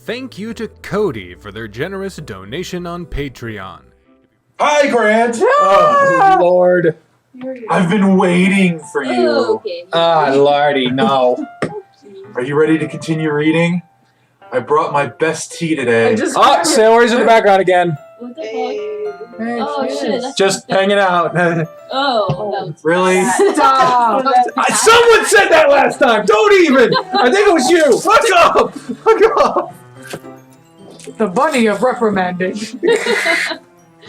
thank you to Cody for their generous donation on Patreon. Hi, Grant! Oh, Lord. I've been waiting for you. Okay. Ah, Lordy, no. Are you ready to continue reading? I brought my best tea today. Oh, Sailor's in the background again. What the fuck? Hey, Oh shit! That's just hanging out. Oh, that was Really? Stop! Someone said that last time! Don't even! I think it was you! Fuck off! Fuck off! The bunny of reprimanding.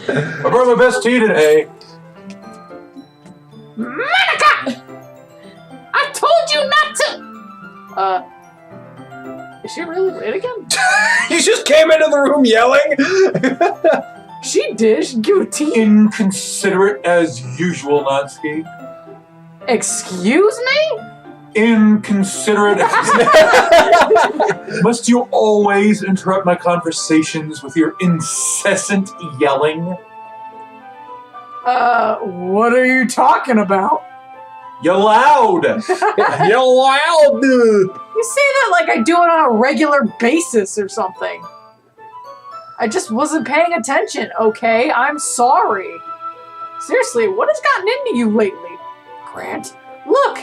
I brought my best tea today. Monika! I told you not to! Is she really late again? You just came into the room yelling? She did. She gave a tea. Inconsiderate as usual, Natsuki. Excuse me? Inconsiderate as Must you always interrupt my conversations with your incessant yelling? What are you talking about? You're loud! You're loud! You say that like I do it on a regular basis or something. I just wasn't paying attention, okay? I'm sorry. Seriously, what has gotten into you lately? Grant, look!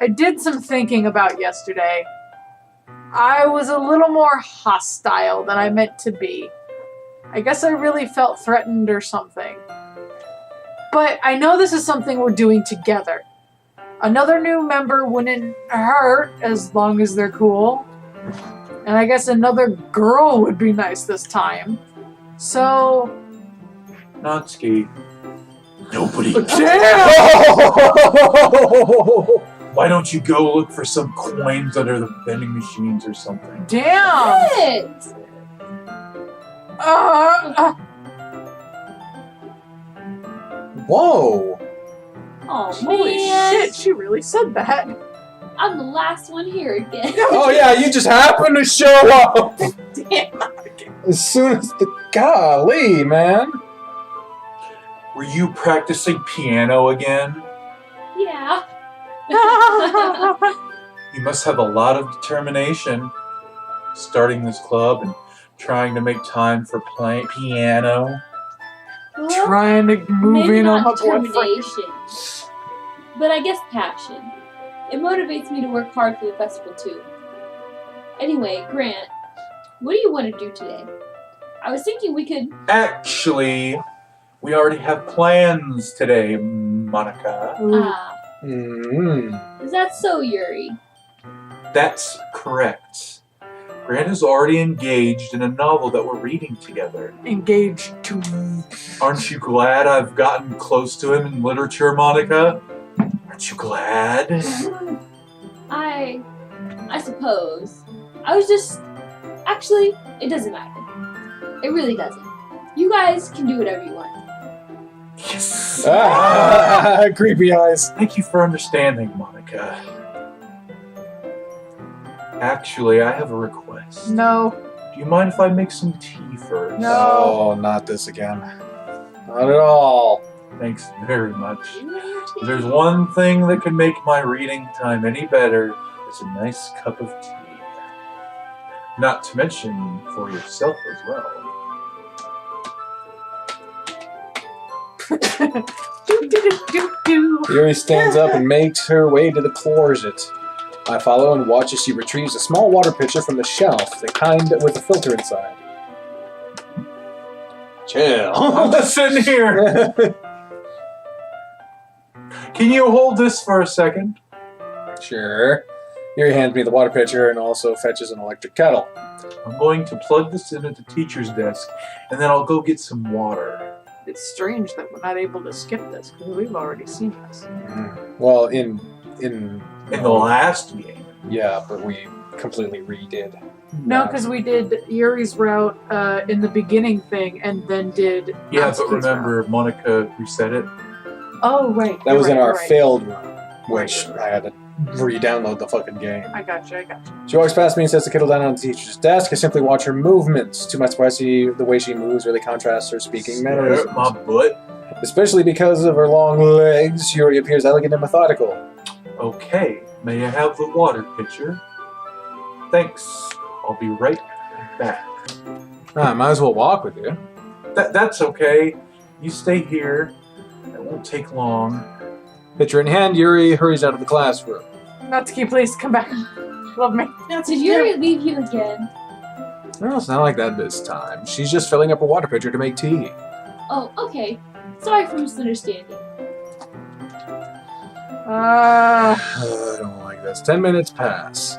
I did some thinking about yesterday. I was a little more hostile than I meant to be. I guess I really felt threatened or something. But I know this is something we're doing together. Another new member wouldn't hurt as long as they're cool. And I guess another girl would be nice this time. So... Natsuki. Nobody. Damn! Why don't you go look for some coins under the vending machines or something? Damn! Shit! Whoa! Oh Holy man! shit, she really said that. I'm the last one here again. Oh yeah, you just happened to show up! Damn. As soon as the... Golly, man. Were you practicing piano again? Yeah. You must have a lot of determination. Starting this club and trying to make time for playing piano. Well, Trying to move maybe in on not my boyfriend. determination, but I guess passion. It motivates me to work hard for the festival too. Anyway, Grant, what do you want to do today? I was thinking we could... Actually, we already have plans today, Monika. Ah, Mm-hmm. is that so, Yuri? That's correct. Grant is already engaged in a novel that we're reading together. Engaged to me. Aren't you glad I've gotten close to him in literature, Monika? Aren't you glad? I suppose. I was just... Actually, it doesn't matter. It really doesn't. You guys can do whatever you want. Yes. Ah, creepy eyes. Thank you for understanding, Monika. Actually, I have a request. No. Do you mind if I make some tea first? No. Oh, not this again. Not at all. Thanks very much. If there's one thing that can make my reading time any better, it's a nice cup of tea. Not to mention for yourself as well. Yuri stands up and makes her way to the closet. I follow and watch as she retrieves a small water pitcher from the shelf, the kind with a filter inside. Chill. Listen here. Can you hold this for a second? Sure. Yuri hands me the water pitcher and also fetches an electric kettle. I'm going to plug this in at the teacher's desk, and then I'll go get some water. It's strange that we're not able to skip this because we've already seen this. Well, in In the last game. yeah, but we completely redid. No, because we did Yuri's route in the beginning thing and then did. Yeah, Natsuki's but remember, Monika reset it. route. Oh, right. That you're was right, in our you're right. failed run, which I had to re-download the fucking game. I got you. She walks past me and sets the kettle down on the teacher's desk. I simply watch her movements. To my surprise, the way she moves really contrasts her speaking mannerisms. My butt. Especially because of her long legs, Yuri appears elegant and methodical. Okay. May I have the water pitcher? Thanks. I'll be right back. I might as well walk with you. That's okay. You stay here. It won't take long. Pitcher in hand, Yuri hurries out of the classroom. Natsuki, please come back. Love me. Did Yuri leave you again? No, it's not like that this time. She's just filling up a water pitcher to make tea. Oh, okay. Sorry for misunderstanding. I don't like this. 10 minutes pass.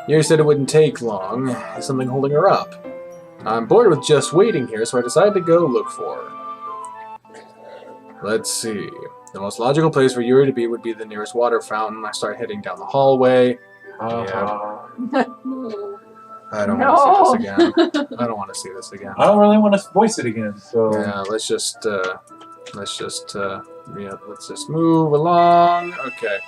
Yuri said it wouldn't take long. Is something holding her up? I'm bored with just waiting here, so I decided to go look for her. Let's see. The most logical place for Yuri to be would be the nearest water fountain. I start heading down the hallway. No. I don't want to see this again. I don't want to see this again. I don't really want to voice it again, so... Yeah, let's just move along. Okay.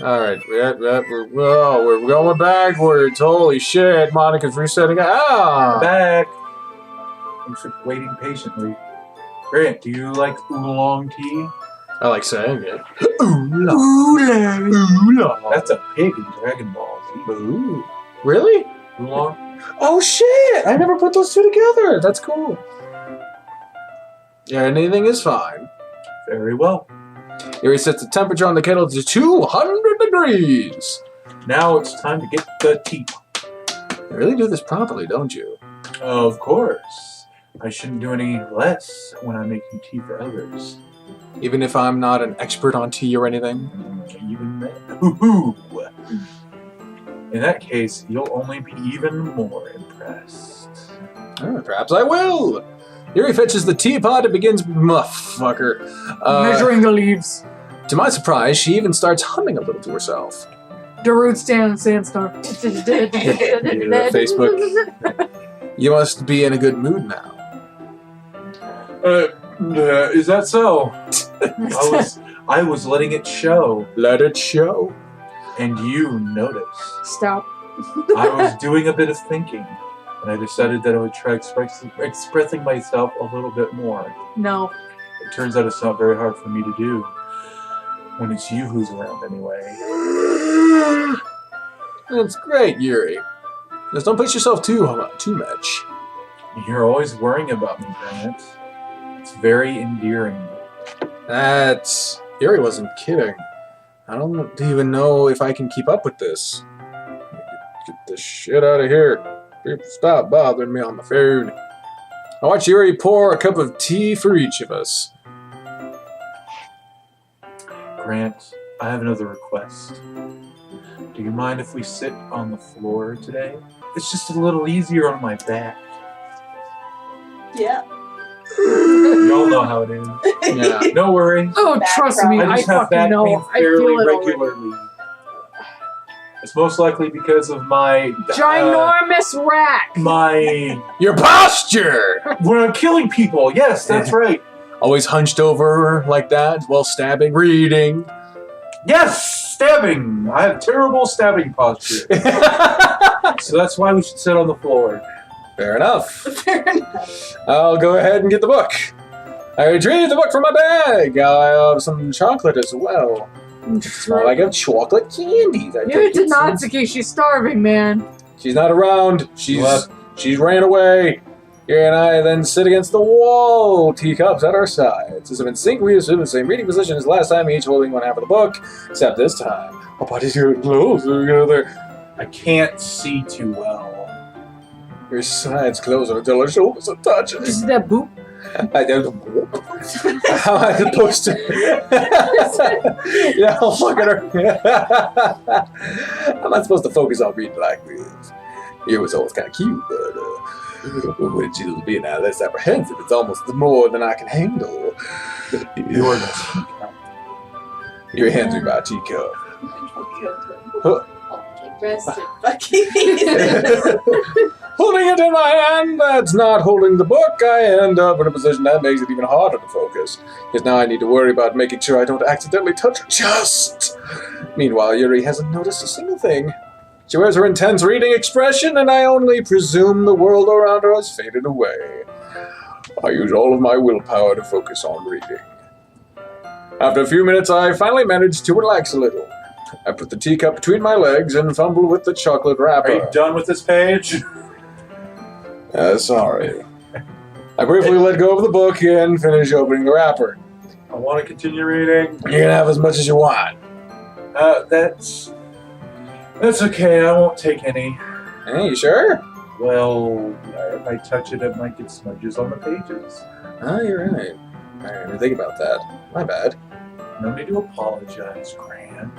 Alright, we're going backwards. Holy shit, Monika's resetting. Back! Thanks for waiting patiently. Grant, do you like oolong tea? I like saying it. Oolong. Oolong. That's a pig in Dragon Ball Z. Ooh. Really? Oolong? Oh shit! I never put those two together. That's cool. Yeah, anything is fine. Very well. Yuri sets the temperature on the kettle to 200 degrees. Now it's time to get the tea. You really do this properly, don't you? Of course. I shouldn't do any less when I'm making tea for others. Even if I'm not an expert on tea or anything? Even then. Hoo-hoo! In that case, you'll only be even more impressed. Perhaps I will. Yuri fetches the teapot and begins fucker. Measuring the leaves. To my surprise, she even starts humming a little to herself. Darude stand sandstorm. Facebook. You must be in a good mood now. Is that so? I was letting it show. Let it show. And you noticed. Stop. I was doing a bit of thinking, and I decided that I would try expressing myself a little bit more. No. It turns out it's not very hard for me to do. When it's you who's around, anyway. That's great, Yuri. Just don't push yourself too much. You're always worrying about me, Grant. It's very endearing. Yuri wasn't kidding. I don't even know if I can keep up with this. Get this shit out of here. People stop bothering me on the phone. I watch Yuri pour a cup of tea for each of us. Grant, I have another request. Do you mind if we sit on the floor today? It's just a little easier on my back. Yeah. Y'all know how it is. Yeah. No worries. Oh, Back trust me, I I just have fucking back know. pain I fairly feel it already. regularly. It's most likely because of my Ginormous rack. my Your posture! when I'm killing people. Yes, that's right. Always hunched over like that while stabbing, reading. Yes, stabbing. I have terrible stabbing posture, so that's why we should sit on the floor. Fair enough. Fair enough. I'll go ahead and get the book. I retrieve the book from my bag. I have some chocolate as well. Oh, I got chocolate candies. Give it to Natsuki, she's starving, man. She's not around. She's Left. ran away. Here and I then sit against the wall, teacups at our sides. As if in sync, we assume the same reading position as last time, each holding one half of the book, except this time, our bodies are closer together. I can't see too well. Your sides closer until our shoulders are touching. This is that boop. I don't. How am I supposed to? Yeah, I'll fucking her. How am I supposed to focus on reading like this? It was always kind of cute, but when she's being less apprehensive, it's almost more than I can handle. You're the teacup. Your hands are my teacup. Rest it fucking Holding it in my hand, that's not holding the book. I end up in a position that makes it even harder to focus. Because now I need to worry about making sure I don't accidentally touch her chest. Meanwhile, Yuri hasn't noticed a single thing. She wears her intense reading expression, and I only presume the world around her has faded away. I use all of my willpower to focus on reading. After a few minutes, I finally managed to relax a little. I put the teacup between my legs and fumble with the chocolate wrapper. Are you done with this page? Sorry. I briefly let go of the book and finish opening the wrapper. I want to continue reading. You can have as much as you want. That's okay. I won't take any. Hey, you sure? Well, if I touch it, it might get smudges on the pages. Oh, you're right. I didn't even think about that. My bad. No need to apologize, Grant.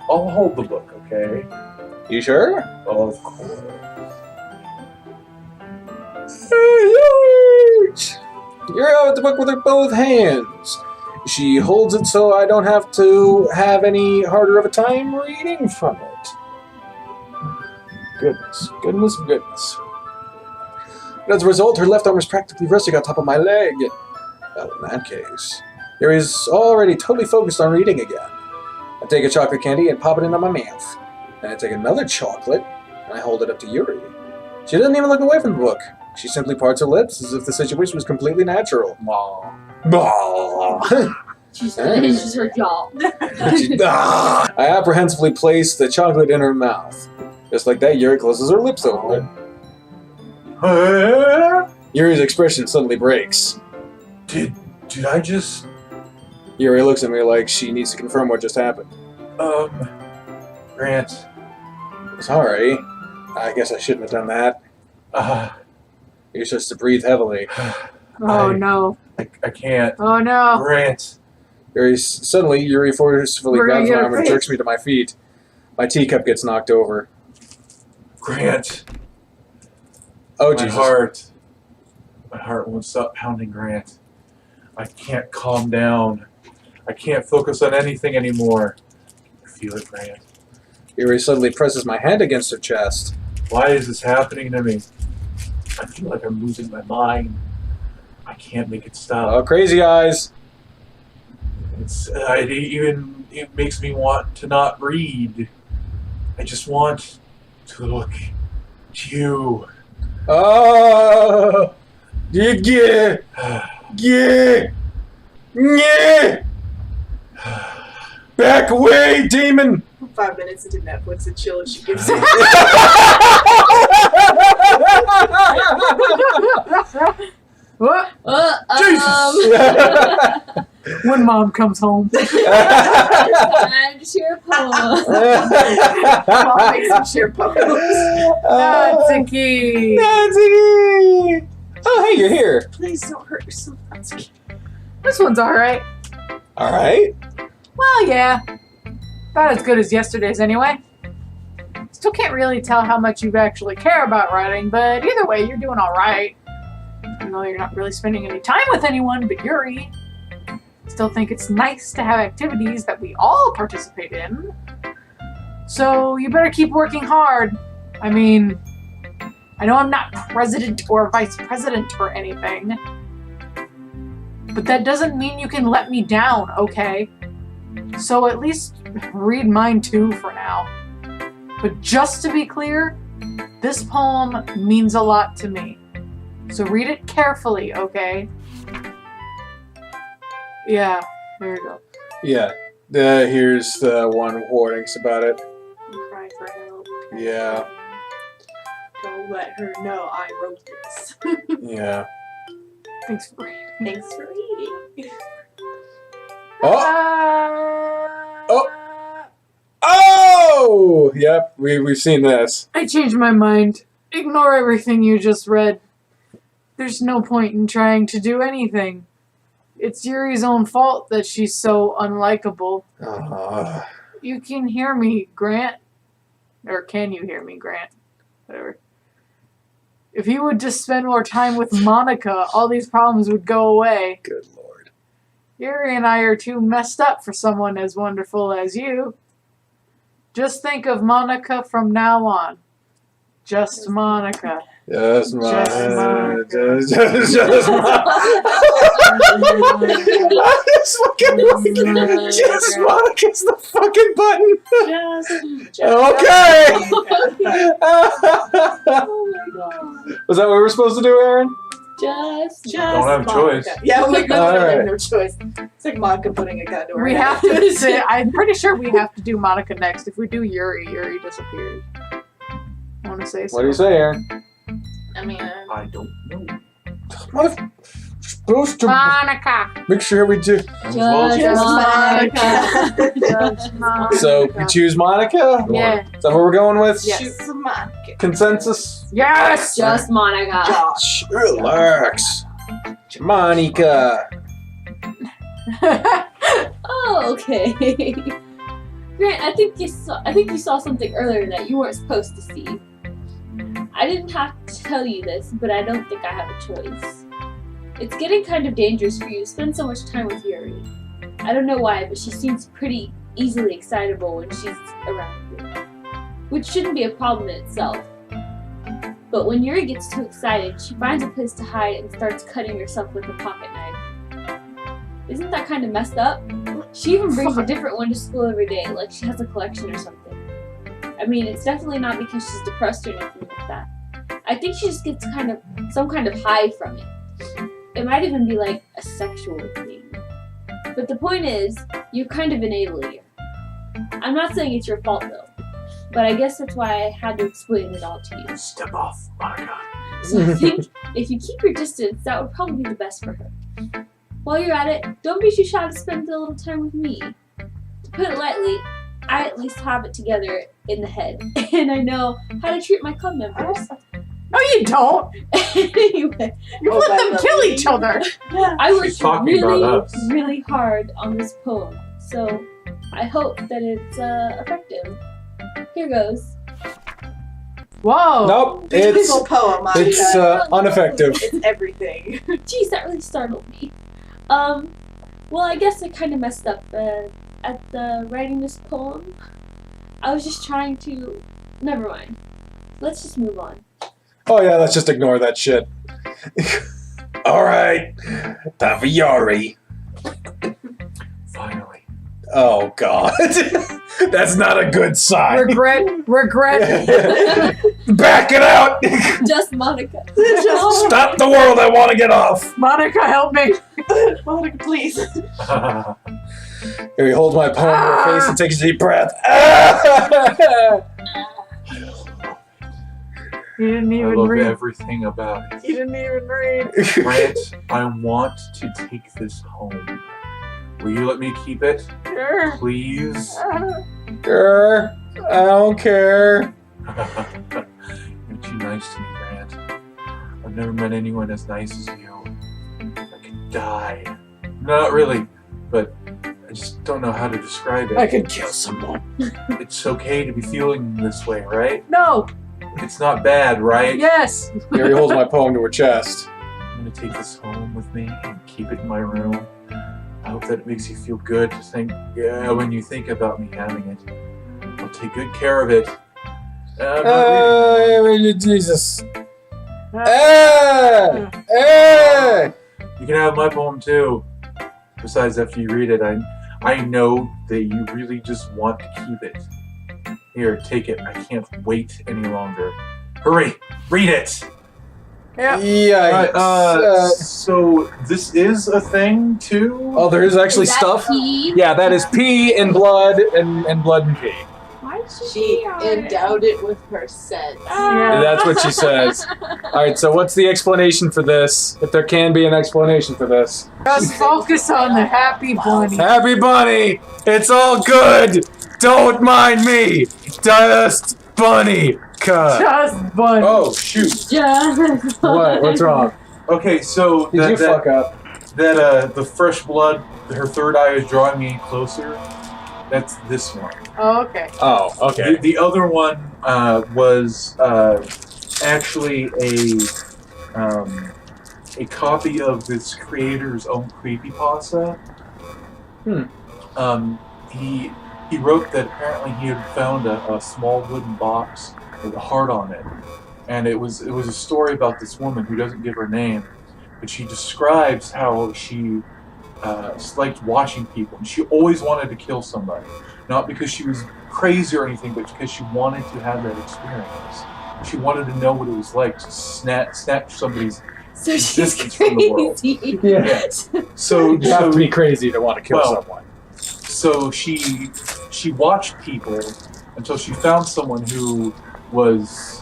I'll hold the book, okay? You sure? Of course. You're out with the book with her both hands. She holds it so I don't have to have any harder of a time reading from it. Goodness. And as a result, her left arm is practically resting on top of my leg. Well, in that case, Yuri's already totally focused on reading again. I take a chocolate candy and pop it into my mouth. Then I take another chocolate and I hold it up to Yuri. She doesn't even look away from the book. She simply parts her lips as if the situation was completely natural. It's just her jaw. I apprehensively place the chocolate in her mouth. Just like that, Yuri closes her lips over it. Yuri's expression suddenly breaks. Did I just... Yuri looks at me like she needs to confirm what just happened. Grant. Sorry. I guess I shouldn't have done that. You're supposed to breathe heavily. Oh no. I can't. Oh no. Grant. Suddenly, Yuri forcefully We're gonna grabs my get arm her and face. jerks me to my feet. My teacup gets knocked over. Grant. Oh, My Jesus. heart. My heart won't stop pounding, Grant. I can't calm down. I can't focus on anything anymore. I feel it, Grant. Yuri suddenly presses my hand against her chest. Why is this happening to me? I feel like I'm losing my mind. I can't make it stop. Oh, crazy eyes. It makes me want to not read. I just want to look at you. Oh, yeah. Back away, demon! 5 minutes into Netflix and chill, and she gives it. What? When mom comes home. Time to share a poem. I'll make some share poems. Natsuki! Natsuki! Oh, hey, you're here. Please don't hurt yourself, Natsuki. This one's alright. Alright. Well, yeah. About as good as yesterday's anyway. Still can't really tell how much you actually care about writing, but either way, you're doing alright. Even though you're not really spending any time with anyone but Yuri. Still think it's nice to have activities that we all participate in. So you better keep working hard. I mean, I know I'm not president or vice president or anything. But that doesn't mean you can let me down, okay? So at least read mine too for now. But just to be clear, this poem means a lot to me. So read it carefully, okay? Yeah, there you go. Yeah. Here's the one warnings about it. Cry for help. Yeah. Don't let her know I wrote this. Yeah. Thanks for reading. Thanks for reading. Oh! Oh! Yep, we've seen this. I changed my mind. Ignore everything you just read. There's no point in trying to do anything. It's Yuri's own fault that she's so unlikable. You can hear me, Grant. Or can you hear me, Grant? Whatever. If you would just spend more time with Monika, all these problems would go away. Good lord. Yuri and I are too messed up for someone as wonderful as you. Just think of Monika from now on. Just Monika. Just Monica. Just Monica. I was fucking like, just Monica's the fucking button. Okay. Oh my god. Was that what we were supposed to do, Aaron? Just Don't have a Monica. choice. Yeah, we All right. have no choice. It's like Monica putting a gun to her We head. have to say, I'm pretty sure we have to do Monica next. If we do Yuri, Yuri disappears. I want to say so. What do you say, Aaron? I mean, I don't know. What if we're supposed to Monica. make sure we do? Well, Just Monica. Judge Monica. So we choose Monica? Yeah. Is that what we're going with? Yes. Shoot for Monica. Consensus? Yes! Just Monica. Josh. Relax. Monica. Oh, okay. Grant, I think you saw something earlier that you weren't supposed to see. I didn't have to tell you this, but I don't think I have a choice. It's getting kind of dangerous for you to spend so much time with Yuri. I don't know why, but she seems pretty easily excitable when she's around you. Which shouldn't be a problem in itself. But when Yuri gets too excited, she finds a place to hide and starts cutting herself with a pocket knife. Isn't that kind of messed up? She even brings a different one to school every day, like she has a collection or something. I mean, it's definitely not because she's depressed or anything like that. I think she just gets some kind of high from it. It might even be like a sexual thing. But the point is, you're kind of enabling her. I'm not saying it's your fault though, but I guess that's why I had to explain it all to you. Step off, Monica. So I think if you keep your distance, that would probably be the best for her. While you're at it, don't be too shy to spend a little time with me. To put it lightly, I at least have it together in the head, and I know how to treat my club members. No, you don't. Anyway, You Oh, let by them the kill way. each other. I She's worked talking about really, us. really hard on this poem, so I hope that it's effective. Here goes. Whoa. Nope. Beautiful poem, Monica. It's ineffective. It's everything. Jeez, that really startled me. Well, I guess I kind of messed up at the writing this poem. I was just trying to... Never mind. Let's just move on. Oh yeah, let's just ignore that shit. Alright. Time for Yuri. Finally. Oh god. That's not a good sign. Regret. Back it out! Just Monica. Stop the world, I want to get off! Monica, help me. Monica, please. Here, he holds my palm to her face and takes a deep breath. Ah! You didn't I even love read. everything about it. You didn't even read. Grant, I want to take this home. Will you let me keep it? Sure. Please? Sure, I don't care. You're too nice to me, Grant. I've never met anyone as nice as you. I could die. No, not really, but I just don't know how to describe it. I could kill someone. It's okay to be feeling this way, right? No. It's not bad, right? Yes. Here, he holds my poem to her chest. I'm gonna take this home with me and keep it in my room. I hope that it makes you feel good to think, when you think about me having it. I'll take good care of it. I'm not reading. Jesus. Hey! Hey! You can have my poem too. Besides, after you read it, I know that you really just want to keep it. Here, take it. I can't wait any longer. Hurry! Read it! Yeah. Yikes. Alright, so this is a thing too? Oh, there is actually Is that stuff? pee? Yeah, that is pee and blood and blood and pee. Why did She endowed it with her sense. Yeah. That's what she says. Alright, so what's the explanation for this? If there can be an explanation for this. Just focus on the happy bunny. Happy Bunny! It's all good! Don't mind me! Just Bunny! Cut. Just bunny. Oh, shoot. Just What? What's wrong? Okay, so Did you fuck up? the fresh blood, her third eye is drawing me closer. That's this one. Oh, okay. Oh, okay. The other one was actually a copy of this creator's own creepypasta. He wrote that apparently he had found a small wooden box with a heart on it, and it was a story about this woman who doesn't give her name, but she describes how she liked watching people, and she always wanted to kill somebody, not because she was crazy or anything, but because she wanted to have that experience. She wanted to know what it was like to snatch somebody's So she's existence from the world. crazy. Yeah. So You have to be crazy to want to kill Well, someone. So she watched people until she found someone who was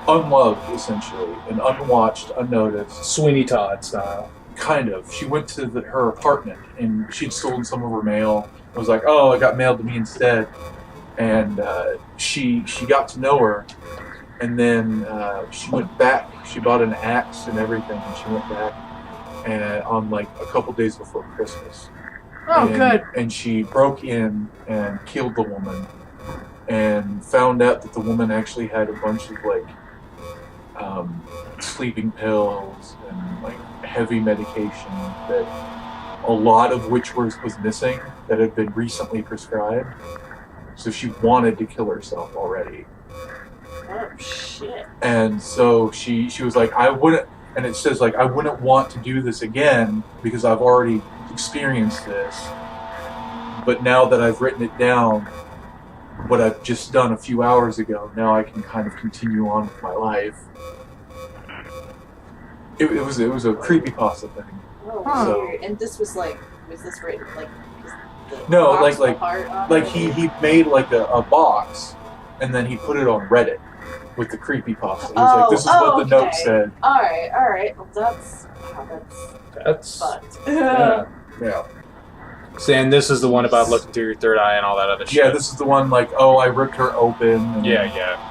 unloved, essentially, and unwatched, unnoticed. Sweeney Todd style. Kind of. She went to her apartment, and she'd stolen some of her mail. I was like, oh, it got mailed to me instead. And she got to know her, and then she went back. She bought an axe and everything, and she went back on like a couple days before Christmas. Oh, and, good. And she broke in and killed the woman, and found out that the woman actually had a bunch of like sleeping pills and like heavy medication that a lot of which was missing that had been recently prescribed. So she wanted to kill herself already. Oh shit. And so she was like, I wouldn't, and it says like, I wouldn't want to do this again because I've already experienced this. But now that I've written it down, what I've just done a few hours ago, now I can kind of continue on with my life. It was a creepypasta thing. Oh, So- weird. And this was this written like? No, box like- with a heart on Like it? he made like a box, and then he put it on Reddit with the creepypasta. He was like, this is what the note okay. said. All right. Well, that's That's fucked. yeah. Yeah. Saying this is the one about looking through your third eye and all that other shit. Yeah, this is the one like, oh, I ripped her open. And, Yeah.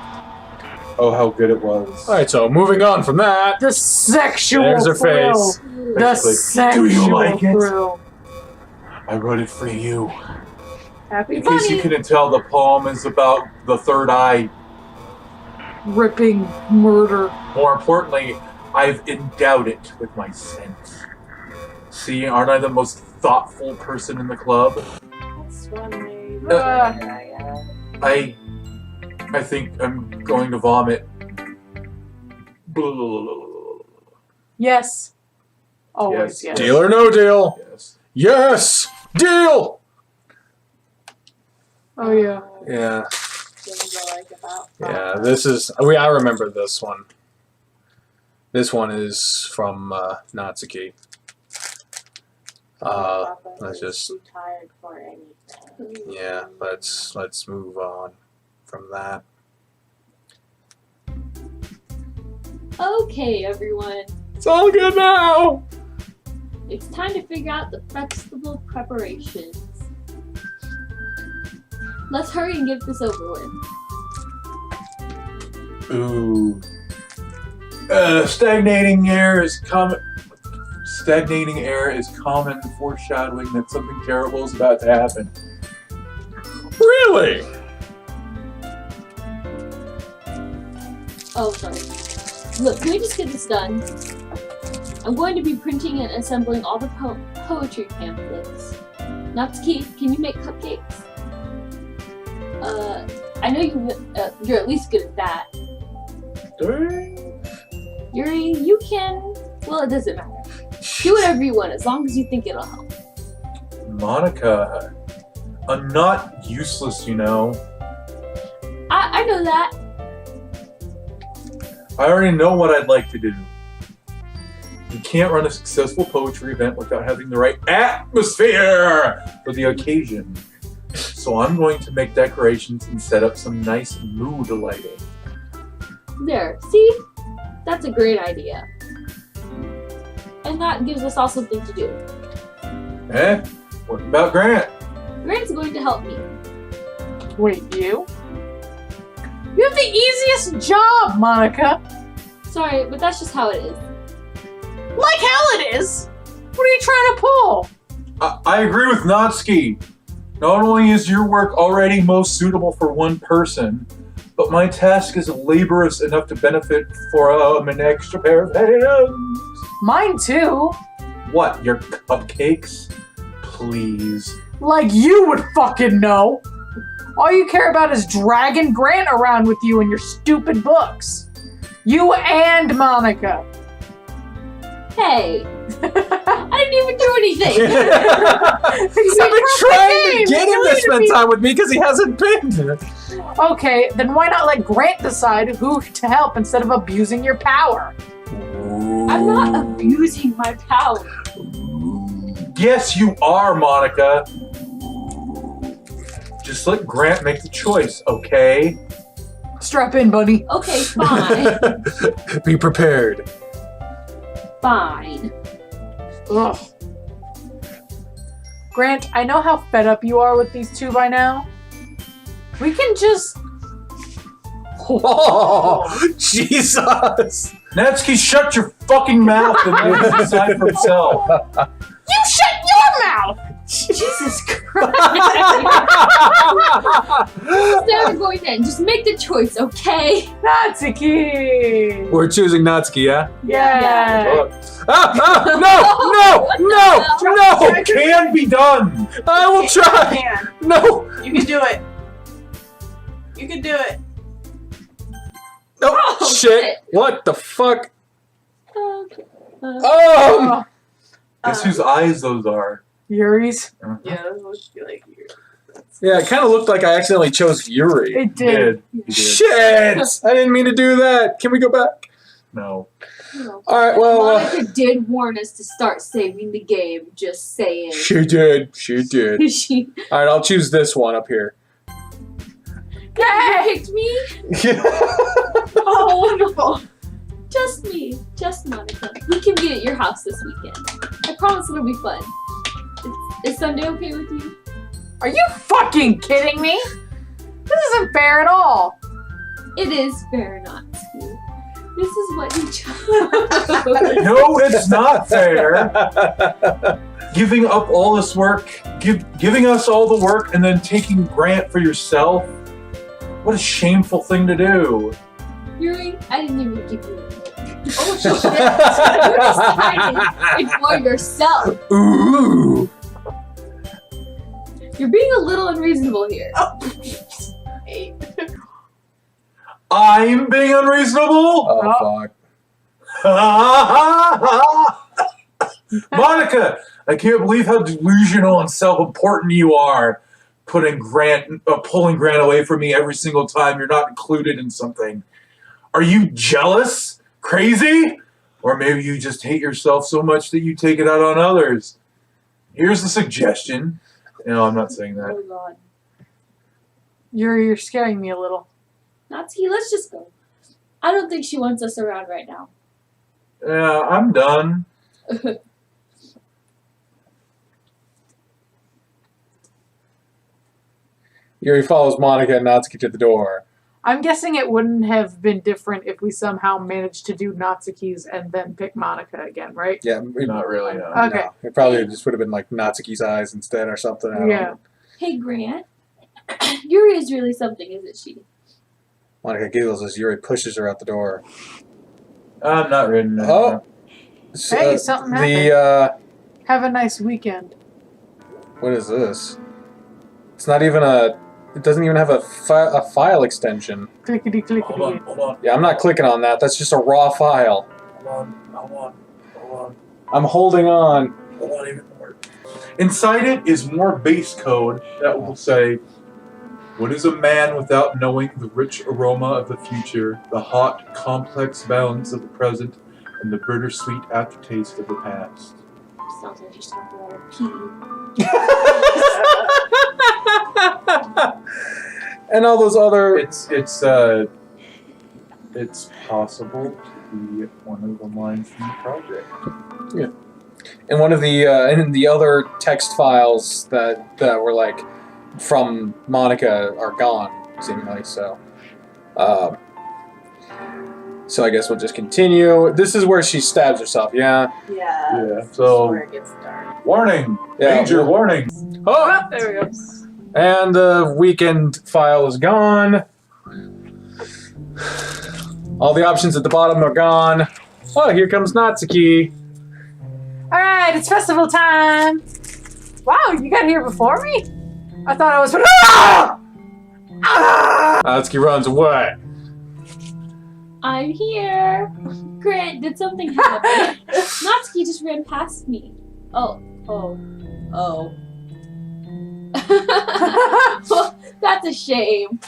Oh, how good it was. All right, so moving on from that. The sexual There's her thrill. face. The Basically, sexual do you like it? thrill. I wrote it for you. Happy In case you Funny. couldn't tell, the poem is about the third eye. ripping murder. More importantly, I've endowed it with my sense. See, aren't I the most thoughtful person in the club? That's funny. Uh, I think I'm going to vomit. Yes. Always yes. Deal or no deal? Yes. Yes! Deal! Oh yeah. Yeah. Things I like about Yeah, this is... I remember this one. This one is from Natsuki. Papa let's is just... too tired for anything. Yeah, let's move on from that. Okay, everyone. It's all good now! It's time to figure out the festival preparations. Let's hurry and get this over with. Ooh. Stagnating air is common foreshadowing that something terrible is about to happen. Really? Oh, sorry. Look, can we just get this done? I'm going to be printing and assembling all the poetry pamphlets. Natsuki, can you make cupcakes? I know you're at least good at that. Yuri, you can... Well, it doesn't matter. Do whatever you want, as long as you think it'll help. Monika, I'm not useless, you know. I know that. I already know what I'd like to do. You can't run a successful poetry event without having the right atmosphere for the occasion. So I'm going to make decorations and set up some nice mood lighting. There, see? That's a great idea. And that gives us all something to do. Eh? What about Grant? Grant's going to help me. Wait, you? You have the easiest job, Monica. Sorry, but that's just how it is. Like hell it is. What are you trying to pull? I agree with Natsuki. Not only is your work already most suitable for one person, but my task is laborious enough to benefit from an extra pair of hands. Mine too. What, your cupcakes? Please. Like you would fucking know. All you care about is dragging Grant around with you and your stupid books. You and Monica. Hey! I didn't even do anything! I've been trying to get him to spend time with me because he hasn't been. Okay, then why not let Grant decide who to help instead of abusing your power? I'm not abusing my power. Yes, you are, Monika. Just let Grant make the choice, okay? Strap in, buddy. Okay, fine. Be prepared. Fine. Ugh. Grant, I know how fed up you are with these two by now. We can just... Oh, Jesus! Natsuki, shut your fucking mouth and let him decide for himself. You shut your mouth! Jesus Christ. Never going to end. Just make the choice, okay? Natsuki! We're choosing Natsuki, yeah? Yeah. Look, No! it can be done. I will try! Man, No! you can do it. You can do it. No! Oh, shit! What the fuck? Okay. Oh, Guess whose eyes those are? Yuri's. Yeah, that looks like you. Yeah, it kind of looked like I accidentally chose Yuri. It did. You did. Shit! I didn't mean to do that. Can we go back? No. No. Alright, well, Monica did warn us to start saving the game, just saying. she did. She did. She Alright, I'll choose this one up here. you picked me? Oh no. Just me. Just Monica. We can meet at your house this weekend. I promise it'll be fun. Is Sunday okay with you? Are you fucking kidding me? This isn't fair at all. It is fair not to. This is what you chose. No, it's not fair. Giving up all this work, giving us all the work, and then taking Grant for yourself. What a shameful thing to do. Yuri, I didn't even give you a look. Oh shit. You decided for yourself. Ooh! You're being a little unreasonable here. Hey. I'm being unreasonable? Oh, fuck. Monika, I can't believe how delusional and self-important you are. Pulling Grant away from me every single time you're not included in something. Are you jealous? Crazy? Or maybe you just hate yourself so much that you take it out on others. Here's a suggestion. No, I'm not saying that. Oh god. Yuri, you're scaring me a little. Natsuki, let's just go. I don't think she wants us around right now. Yeah, I'm done. Yuri follows Monika and Natsuki to the door. I'm guessing it wouldn't have been different if we somehow managed to do Natsuki's and then pick Monika again, right? Yeah, Not really, no. Okay. No, it probably just would have been like Natsuki's eyes instead or something. I don't Yeah. know. Hey Grant. Yuri is really something, isn't she? Monika giggles as Yuri pushes her out the door. I'm not reading it. Oh. Hey, something Have a nice weekend. What is this? It's not even a... It doesn't even have a file extension. Clickety clickety. Hold on. Yeah, I'm not clicking on that. That's just a raw file. Hold on. I'm holding on. Hold on even more. Inside it is more base code that will say, what is a man without knowing the rich aroma of the future, the hot, complex balance of the present, and the bittersweet aftertaste of the past? Sounds like she's talking about her pee. And all those other... It's possible to be one of the lines from the project. And one of the and the other text files that were like from Monika are gone, seemingly. So, so I guess we'll just continue. This is where she stabs herself. Yeah. Yeah. Yeah, so- Where it gets dark. Warning! Yeah, Major well- warning! Oh, There we go. and the weekend file is gone. All the options at the bottom are gone. Oh, here comes Natsuki. Alright, it's festival time! Wow, you got here before me? I thought I was... Natsuki runs away. I'm here. Grant, did something happen? Natsuki just ran past me. Oh. Well, that's a shame.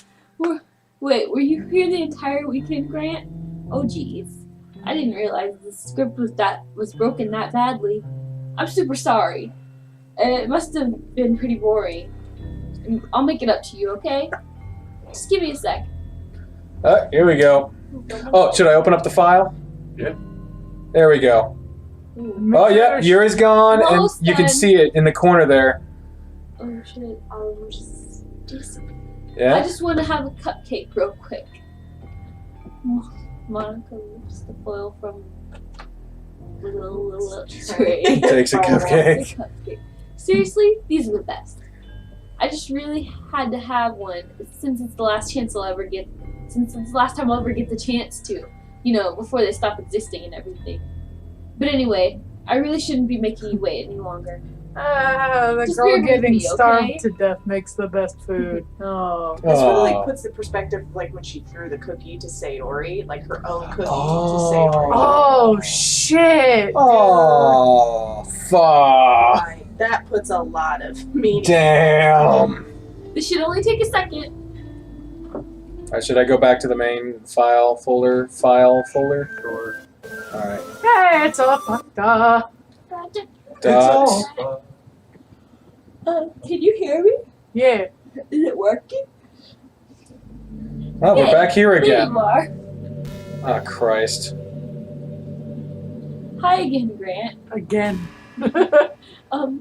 Wait, were you here the entire weekend, Grant? Oh, geez. I didn't realize the script was broken that badly. I'm super sorry. It must have been pretty boring. I'll make it up to you, okay? Just give me a sec. Here we go. Oh, should I open up the file? Yeah. There we go. Oh, yeah, Yuri's gone, and Almost you can done. see it in the corner there. Oh shit, I'll just do something. I Yeah? just want to have a cupcake real quick. Monica rips the foil from the little tray. Takes a cupcake. Cupcake. Seriously, these are the best. I just really had to have one since it's the last chance I'll ever get. Since it's the last time I'll ever get the chance to, you know, before they stop existing and everything. But anyway, I really shouldn't be making you wait any longer. The Just girl bear with getting me, starved okay? to death makes the best food. Oh. This really Aw. puts the perspective like when she threw the cookie to Sayori, like her own cookie Oh. to Sayori. Oh shit! Oh, fuck. Right. That puts a lot of meaning. Damn. This should only take a second. Should I go back to the main file folder? Sure. Alright. Hey, it's all fucked up. Dots. Can you hear me? Yeah. Is it working? Oh, we're back here There again. you are. Oh, Christ. Hi again, Grant. Again.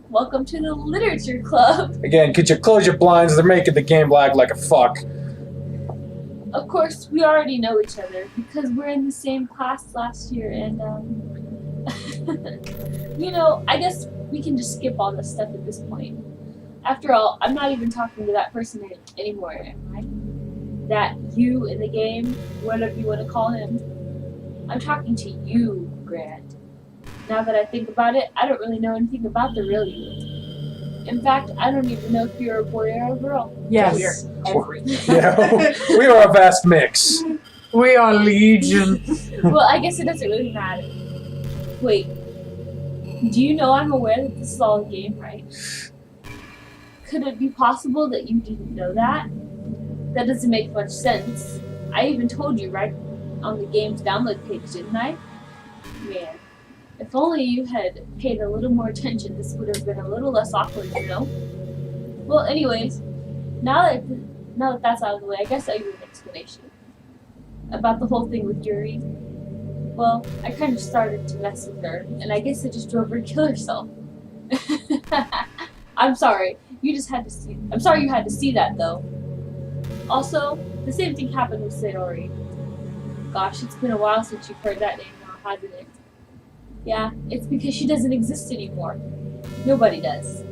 Welcome to the Literature Club. Again, could you close your blinds? They're making the game lag like a fuck. Of course, we already know each other because we're in the same class last year, and you know, I guess we can just skip all this stuff at this point. After all, I'm not even talking to that person anymore, am I? That you in the game, whatever you want to call him. I'm talking to you, Grant. Now that I think about it, I don't really know anything about the real you. In fact, I don't even know if you're a boy or a girl. Yes. Everything. Yeah, we are a vast mix. We are legion. Well, I guess it doesn't really matter. Wait, do you know I'm aware that this is all a game, right? Could it be possible that you didn't know that? That doesn't make much sense. I even told you right on the game's download page, didn't I? Man, if only you had paid a little more attention, this would have been a little less awkward, you know? Well, anyways, now that that's out of the way, I guess I'll give you an explanation about the whole thing with Yuri. Well, I kind of started to mess with her, and I guess it just drove her to kill herself. I'm sorry. I'm sorry you had to see that, though. Also, the same thing happened with Sayori. Gosh, it's been a while since you've heard that name now, hasn't it? Yeah, it's because she doesn't exist anymore. Nobody does.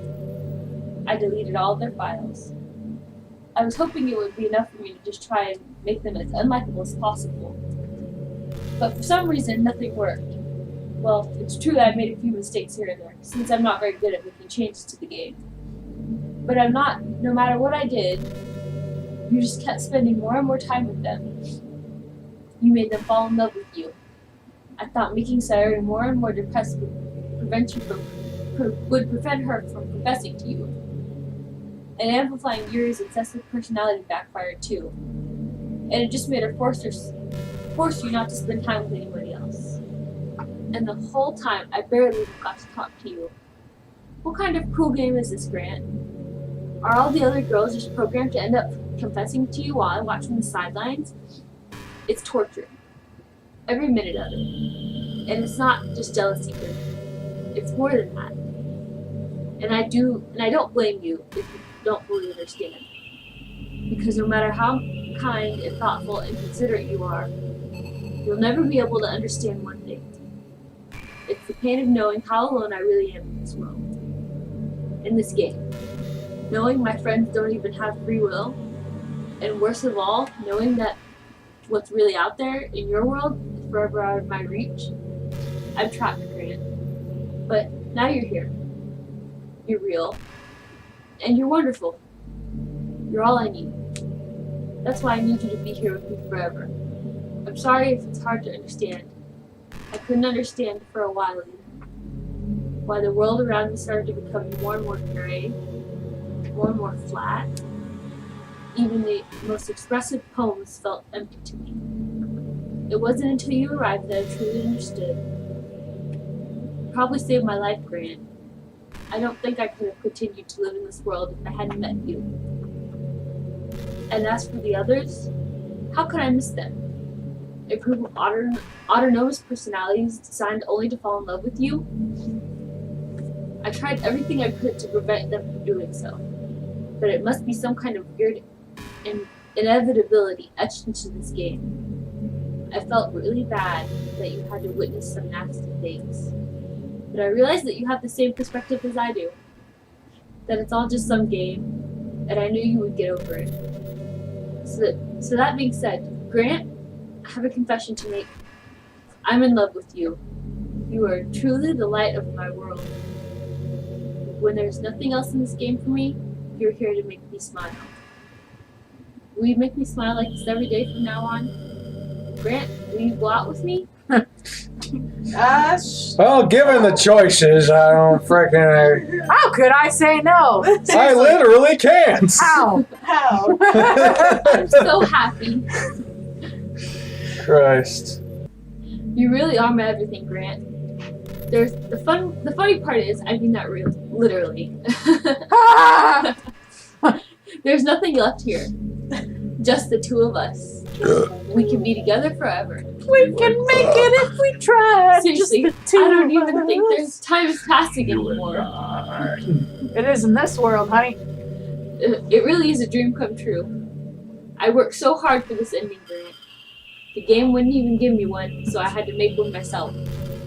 I deleted all of their files. I was hoping it would be enough for me to just try and make them as unlikable as possible. But for some reason, nothing worked. Well, it's true that I made a few mistakes here and there, since I'm not very good at making changes to the game. But no matter what I did, you just kept spending more and more time with them. You made them fall in love with you. I thought making Sayori more and more depressed would prevent her from confessing to you. And amplifying Yuri's excessive personality backfired too. And it just made her force you not to spend time with anybody else. And the whole time, I barely even got to talk to you. What kind of cruel game is this, Grant? Are all the other girls just programmed to end up confessing to you while I watch from the sidelines? It's torture. Every minute of it. And it's not just jealousy, it's more than that. And I don't blame you if you don't fully understand. Because no matter how kind and thoughtful and considerate you are, you'll never be able to understand one thing. It's the pain of knowing how alone I really am in this world. In this game. Knowing my friends don't even have free will. And worst of all, knowing that what's really out there in your world is forever out of my reach. I'm trapped, Grant. But now you're here. You're real. And you're wonderful. You're all I need. That's why I need you to be here with me forever. I'm sorry if it's hard to understand. I couldn't understand for a while either. Why the world around me started to become more and more gray, more and more flat. Even the most expressive poems felt empty to me. It wasn't until you arrived that I truly understood. You probably saved my life, Grant. I don't think I could have continued to live in this world if I hadn't met you. And as for the others, how could I miss them? A group of autonomous personalities designed only to fall in love with you? I tried everything I could to prevent them from doing so. But it must be some kind of weird inevitability etched into this game. I felt really bad that you had to witness some nasty things. But I realized that you have the same perspective as I do. That it's all just some game, and I knew you would get over it. So that being said, Grant, I have a confession to make. I'm in love with you. You are truly the light of my world. When there's nothing else in this game for me, you're here to make me smile. Will you make me smile like this every day from now on? Grant, will you go out with me? Well, given the choices, I don't frickin'. How could I say no? I literally can't. How? How? I'm so happy. Christ. You really are my everything, Grant. There's the funny part is, I mean that literally. Ah! There's nothing left here. Just the two of us. We can be together forever. We can make it if we try. Seriously, Just I the two don't of even think us. there's time is passing anymore. It is in this world, honey. It really is a dream come true. I worked so hard for this ending, Grant. The game wouldn't even give me one, so I had to make one myself.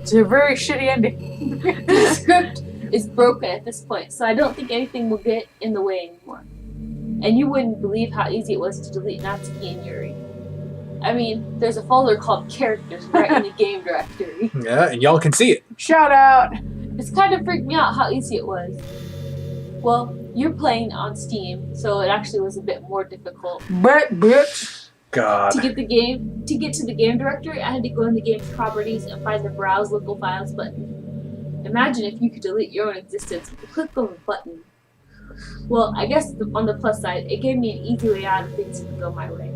It's a very shitty ending. The script is broken at this point, so I don't think anything will get in the way anymore. And you wouldn't believe how easy it was to delete Natsuki and Yuri. I mean, there's a folder called Characters right in the game directory. Yeah, and y'all can see it. Shout out. It's kind of freaked me out how easy it was. Well, you're playing on Steam, so it actually was a bit more difficult. But bitch. God. To get to the game directory, I had to go in the game's properties and find the Browse Local Files button. Imagine if you could delete your own existence with a click of a button. Well, I guess on the plus side, it gave me an easy way out of things didn't go my way.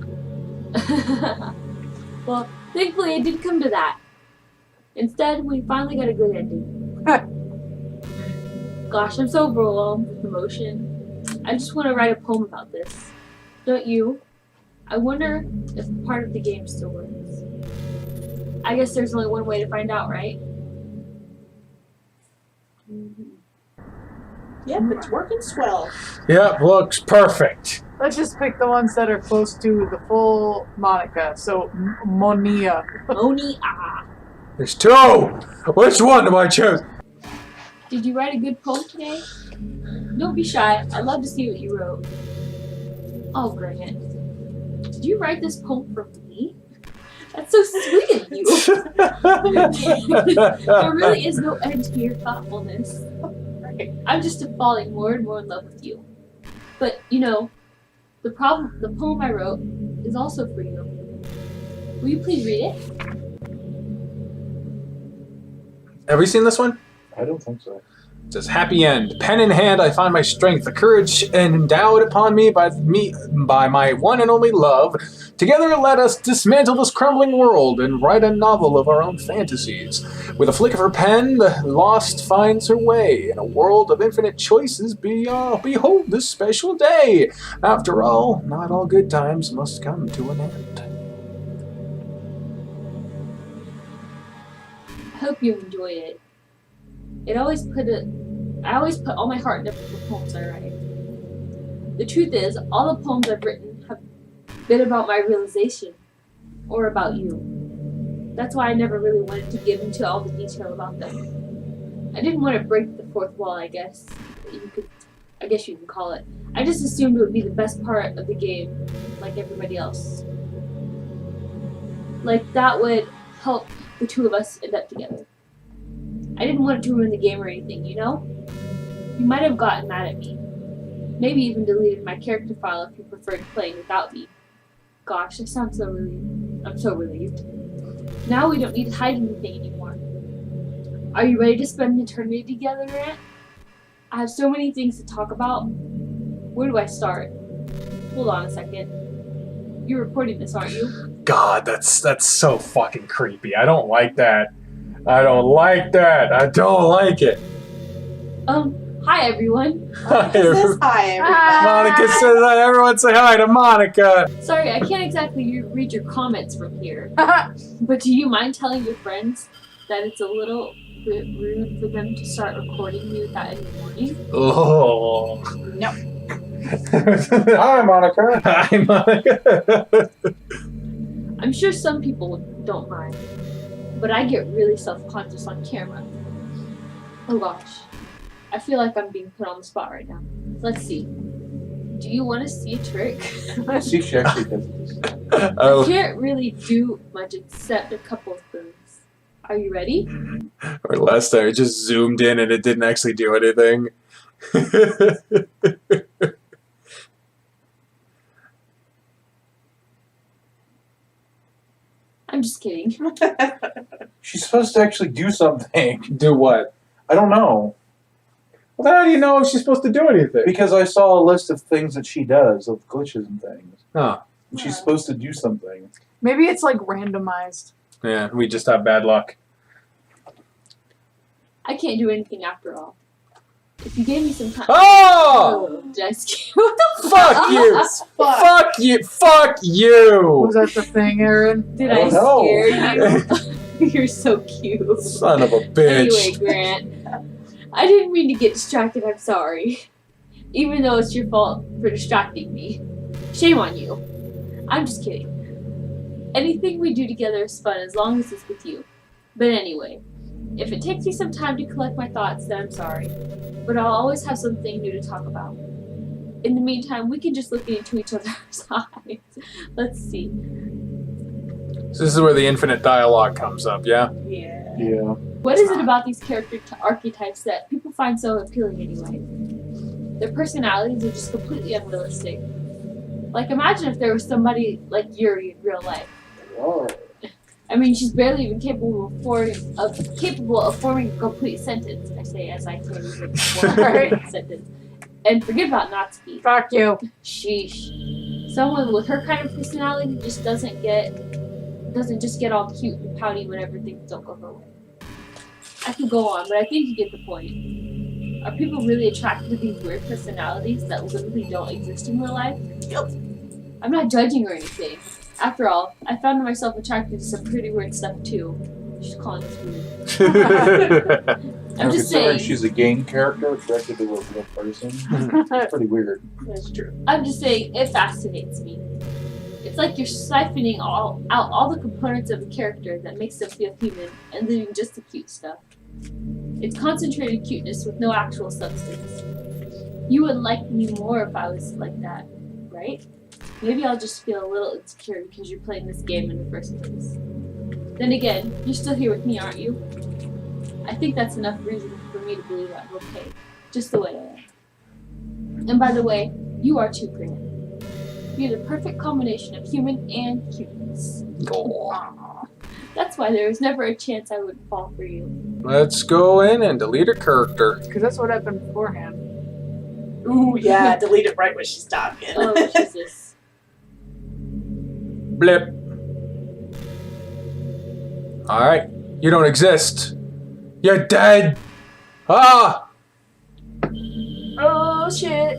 Well, thankfully it didn't come to that. Instead, we finally got a good ending. Gosh, I'm so overwhelmed with emotion. I just want to write a poem about this. Don't you? I wonder if part of the game still works. I guess there's only one way to find out, right? Yep, it's working swell. Yep, looks perfect. Let's just pick the ones that are close to the full Monika. So, Monia. Monika. There's two. Which one do I choose? Did you write a good poem today? Don't be shy. I'd love to see what you wrote. Oh, Grant. Did you write this poem for me? That's so sweet of you. There really is no end to your thoughtfulness. I'm just falling more and more in love with you. But, you know, the poem I wrote is also for you. Will you please read it? Have we seen this one? I don't think so. It says, happy end. Pen in hand, I find my strength, the courage endowed upon me by my one and only love. Together let us dismantle this crumbling world and write a novel of our own fantasies. With a flick of her pen, the lost finds her way. In a world of infinite choices, behold this special day. After all, not all good times must come to an end. I hope you enjoyed it. I always put all my heart into the poems I write. The truth is, all the poems I've written have been about my realization, or about you. That's why I never really wanted to get into all the detail about them. I didn't want to break the fourth wall, I guess you can call it. I just assumed it would be the best part of the game, like everybody else. Like that would help the two of us end up together. I didn't want it to ruin the game or anything, you know? You might have gotten mad at me. Maybe even deleted my character file if you preferred playing without me. Gosh, I sound so relieved. I'm so relieved. Now we don't need to hide anything anymore. Are you ready to spend eternity together, Grant? I have so many things to talk about. Where do I start? Hold on a second. You're reporting this, aren't you? God, that's so fucking creepy. I don't like that. I don't like that. I don't like it. Hi everyone. Monika says hi, everybody. Monica says hi. Everyone say hi to Monica. Sorry, I can't exactly read your comments from here. But do you mind telling your friends that it's a little bit rude for them to start recording me without any warning? Oh. No. Hi, Monica. Hi, Monica. I'm sure some people don't mind, but I get really self-conscious on camera. Oh gosh. I feel like I'm being put on the spot right now. Let's see. Do you want to see a trick? See, she actually does this. Oh. I can't really do much except a couple of things. Are you ready? Or last time, it just zoomed in and it didn't actually do anything. I'm just kidding. She's supposed to actually do something. Do what? I don't know. Well, how do you know if she's supposed to do anything? Because I saw a list of things that she does, of glitches and things. Huh. And she's supposed to do something. Maybe it's like randomized. Yeah, we just have bad luck. I can't do anything after all. If you gave me some time. Oh! Did I scare? What the Fuck you! Fuck you! Fuck you! Was that the thing, Aaron? Did I I don't know. scare you? You're so cute. Son of a bitch. Anyway, Grant, I didn't mean to get distracted. I'm sorry. Even though it's your fault for distracting me. Shame on you. I'm just kidding. Anything we do together is fun as long as it's with you. But anyway, if it takes me some time to collect my thoughts, then I'm sorry. But I'll always have something new to talk about. In the meantime, we can just look into each other's eyes. Let's see. So this is where the infinite dialogue comes up, yeah? Yeah. Yeah. What is it about these character archetypes that people find so appealing anyway? Their personalities are just completely unrealistic. Like, imagine if there was somebody like Yuri in real life. Oh. I mean, she's barely even capable of forming a complete sentence. I say as I can't even form a complete sentence. And forget about Natsuki. Fuck you. Sheesh. Someone with her kind of personality just doesn't just get all cute and pouty whenever things don't go her way. I could go on, but I think you get the point. Are people really attracted to these weird personalities that literally don't exist in real life? Yep. I'm not judging or anything. After all, I found myself attracted to some pretty weird stuff too. She's calling this weird. I'm just Considering saying. she's a game character attracted to a real person. It's pretty weird. That's true. I'm just saying, it fascinates me. It's like you're siphoning out all the components of a character that makes them feel human and leaving just the cute stuff. It's concentrated cuteness with no actual substance. You would like me more if I was like that, right? Maybe I'll just feel a little insecure because you're playing this game in the first place. Then again, you're still here with me, aren't you? I think that's enough reason for me to believe I'm okay, just the way I am. And by the way, you are too, Grant. You're the perfect combination of human and cuteness. Aww. That's why there was never a chance I would fall for you. Let's go in and delete a character. Because that's what happened beforehand. Ooh, yeah. Delete it right when she's talking. Oh, Jesus. Blip. Alright. You don't exist. You're dead. Ah! Oh, shit.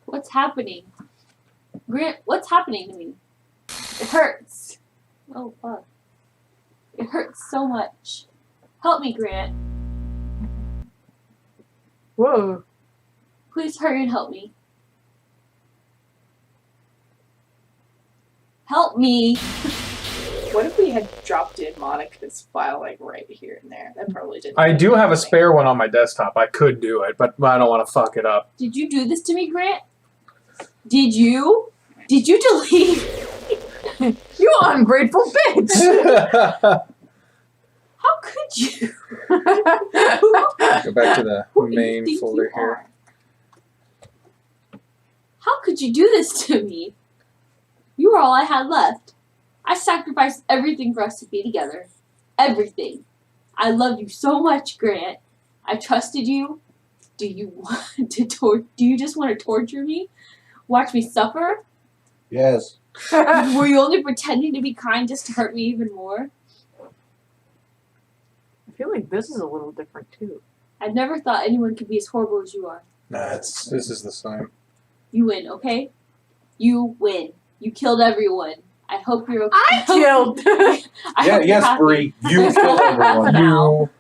What's happening? Grant, what's happening to me? It hurts. Oh, fuck. It hurts so much. Help me, Grant. Whoa. Please hurry and help me. Help me. What if we had dropped in Monica's file like right here and there? That probably didn't. I do have a spare one on my desktop. I could do it, but I don't want to fuck it up. Did you do this to me, Grant? Did you? Did you delete? You ungrateful bitch! How could you? Go back to the Who do you main think folder you here. are? How could you do this to me? You were all I had left. I sacrificed everything for us to be together. Everything. I love you so much, Grant. I trusted you. Do you want to do you just want to torture me? Watch me suffer? Yes. Were you only pretending to be kind just to hurt me even more? I feel like this is a little different too. I never thought anyone could be as horrible as you are. Nah, this is the same. You win, okay? You win. You killed everyone. I hope you're okay. I killed. I hope you're Yes, happy. Bree. You killed everyone. Now.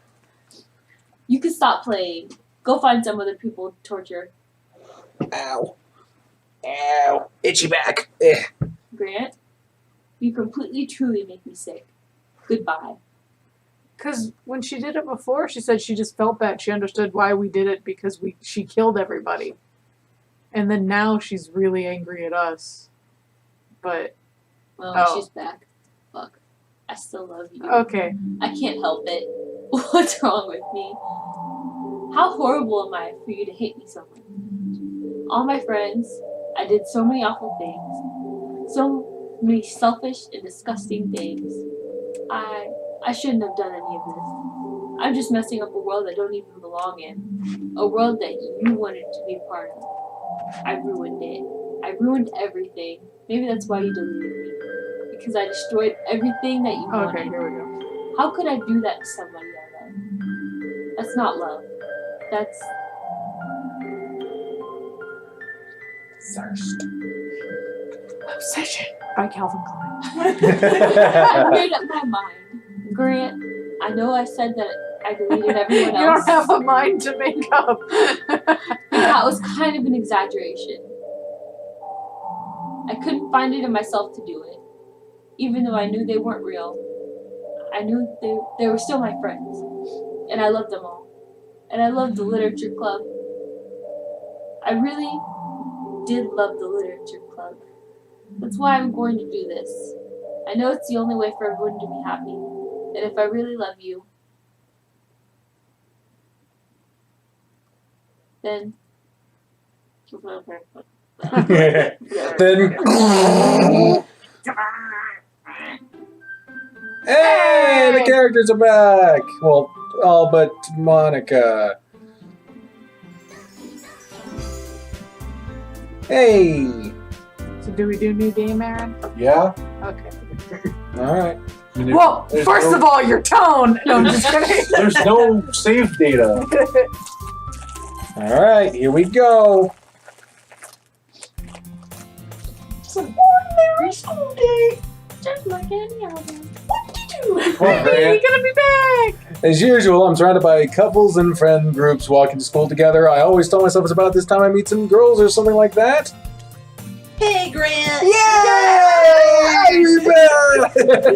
You can stop playing. Go find some other people to torture. Ow. Ow. Itchy back. Grant, you completely, truly make me sick. Goodbye. Because when she did it before, she said she just felt bad. She understood why we did it because she killed everybody. And then now she's really angry at us. But, Well, she's back. Fuck. I still love you. okay. I can't help it. What's wrong with me? How horrible am I for you to hate me so much? All my friends, I did so many awful things. So many selfish and disgusting things. I shouldn't have done any of this. I'm just messing up a world I don't even belong in. A world that you wanted to be a part of. I ruined it. I ruined everything. Maybe that's why you deleted me. Because I destroyed everything that you wanted. Okay, here we go. How could I do that to somebody I love? That's not love. That's Thirst. Obsession by Calvin Klein. I made up my mind. Grant, I know I said that I deleted everyone You else. don't have a mind to make up. That was kind of an exaggeration. I couldn't find it in myself to do it. Even though I knew they weren't real. I knew they were still my friends. And I loved them all. And I loved the literature club. I really did love the literature club. That's why I'm going to do this. I know it's the only way for everyone to be happy. And if I really love you, then Then. Hey, the characters are back. Well, all but Monika. Hey. So do we do new game, Aaron? Yeah? Okay. All right. I mean, Well, there's first no- of all, your tone. No, I'm just kidding. There's no save data. All right. Here we go. It's an ordinary school day. just like any other. What did you do? Come on, Hey, Grant. gonna be back. As usual, I'm surrounded by couples and friend groups walking to school together. I always tell myself it's about this time I meet some girls or something like that. Hey, Grant. Yay! He's